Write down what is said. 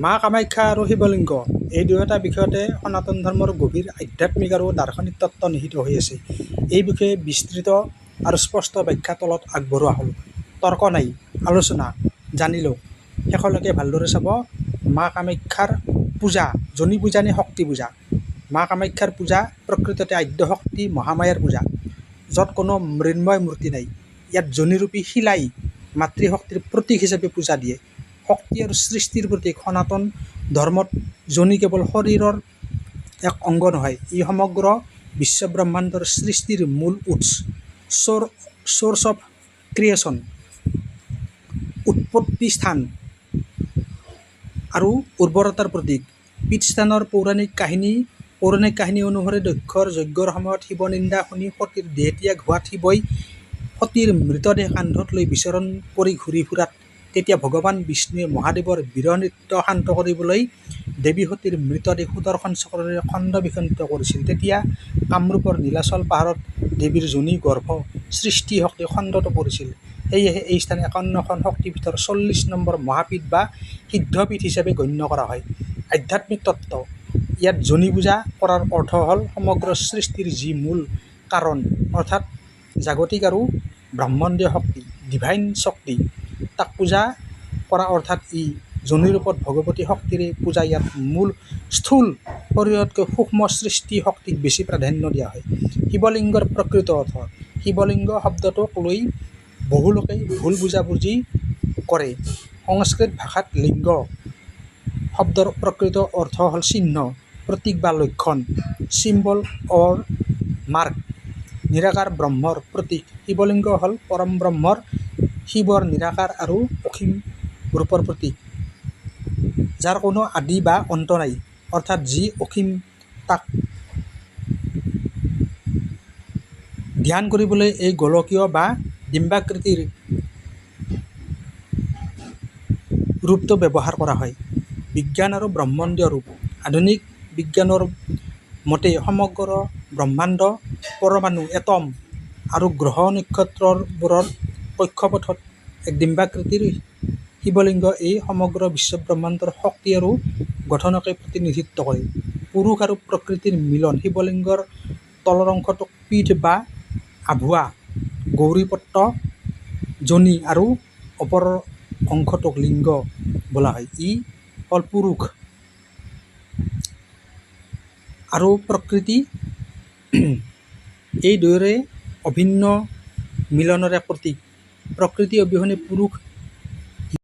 মা কামাখ্যা আৰু শিৱলিংগ এই দুয়োটা বিষয়তে সনাতন ধৰ্মৰ গভীৰ আধ্যাত্মিক আৰু দাৰ্শনিক তত্ত্ব নিহিত হৈ আছে। এই বিষয়ে বিস্তৃত আৰু স্পষ্ট ব্যাখ্যা তলত আগবঢ়োৱা হ'ল। তৰ্ক নাই, আলোচনা জানিলোঁ। শেষলৈকে ভালদৰে চাব। মা কামাখ্যাৰ পূজা জনী পূজা নে শক্তি পূজা? মা কামাখ্যাৰ পূজা প্ৰকৃততে আদ্য শক্তি মহামায়াৰ পূজা, য'ত কোনো মৃন্ময় মূৰ্তি নাই। ইয়াত জনীৰূপী শিলাই মাতৃশক্তিৰ প্ৰতীক হিচাপে পূজা দিয়ে। শক্তি আৰু সৃষ্টিৰ প্ৰতীক। সনাতন ধৰ্মত জনী কেৱল শৰীৰৰ এক অংগ নহয়, ই সমগ্ৰ বিশ্বব্ৰহ্মাণ্ডৰ সৃষ্টিৰ মূল উৎস, চ'ৰ্চ অফ ক্ৰিয়েশ্যন, উৎপত্তি স্থান আৰু উৰ্বৰতাৰ প্ৰতীক। পীঠস্থানৰ পৌৰাণিক কাহিনী অনুসৰি দক্ষৰ যজ্ঞৰ সময়ত শিৱনিন্দা শুনি সতীৰ দেহত্যাগ হোৱাত শিৱই সতীৰ মৃতদেহ কান্ধত লৈ বিচৰণ কৰি ঘূৰি ফুৰাত তেতিয়া ভগৱান বিষ্ণুৱে মহাদেৱৰ বিৰহ নৃত্য শান্ত কৰিবলৈ দেৱী সতীৰ মৃতদেহ সুদৰ্শন চক্ৰৰে খণ্ড বিখণ্ডিত কৰিছিল। তেতিয়া কামৰূপৰ নীলাচল পাহাৰত দেৱীৰ যোনি গৰ্ভ সৃষ্টি শক্তি খণ্ডটো পৰিছিল। সেয়েহে এই স্থান 51খন শক্তিপীঠৰ 40 নম্বৰ মহাপীঠ বা সিদ্ধপীঠ হিচাপে গণ্য কৰা হয়। আধ্যাত্মিক তত্ত্ব। ইয়াত জনী পূজা কৰাৰ অৰ্থ হ'ল সমগ্ৰ সৃষ্টিৰ যি মূল কাৰণ, অৰ্থাৎ জাগতিক আৰু ব্ৰহ্মাণ্ডীয় শক্তি, ডিভাইন শক্তি, তাক পূজা কৰা, অৰ্থাৎ ই জনীৰূপত ভগৱতী শক্তিৰে পূজা। ইয়াত মূল স্থূল শৰীৰতকৈ সূক্ষ্ম সৃষ্টি শক্তিক বেছি প্ৰাধান্য দিয়া হয়। শিৱলিংগৰ প্ৰকৃত অৰ্থ। শিৱলিংগ শব্দটোক লৈ বহু লোকে ভুল বুজাবুজি কৰে। সংস্কৃত ভাষাত লিংগ শব্দৰ প্ৰকৃত অৰ্থ হ'ল চিহ্ন, প্ৰতীক বা লক্ষণ, চিম্বল অৰ মাৰ্ক, নিৰাকাৰ ব্ৰহ্মৰ প্ৰতীক। শিৱলিংগ হ'ল পৰম ব্ৰহ্মৰ, শিৱৰ নিৰাকাৰ আৰু অসীম ৰূপৰ প্ৰতীক, যাৰ কোনো আদি বা অন্ত নাই, অৰ্থাৎ যি অসীম। তাক ধ্যান কৰিবলৈ এই গোলকীয় বা ডিম্বাকৃতিৰ ৰূপটো ব্যৱহাৰ কৰা হয়। বিজ্ঞান আৰু ব্ৰহ্মাণ্ডীয় ৰূপ। আধুনিক বিজ্ঞানৰ মতে সমগ্ৰ ব্ৰহ্মাণ্ড, পৰমাণু, এটম আৰু গ্ৰহ নক্ষত্ৰবোৰৰ কক্ষপথত এক ডিম্বাকৃতিৰ শিৱলিংগ এই সমগ্ৰ বিশ্বব্ৰহ্মাণ্ডৰ শক্তি আৰু গঠনকে প্ৰতিনিধিত্ব কৰে। পুৰুষ আৰু প্ৰকৃতিৰ মিলন। শিৱলিংগৰ তলৰ অংশটোক পীঠ বা আভুৱা, গৌৰীপট্ট, যোনি আৰু ওপৰৰ অংশটোক লিংগ বোলা হয়। ই হ'ল পুৰুষ আৰু প্ৰকৃতি, এই দুয়োৰে অভিন্ন মিলনৰে প্ৰতীক। প্ৰকৃতি অবিহনে পুৰুষ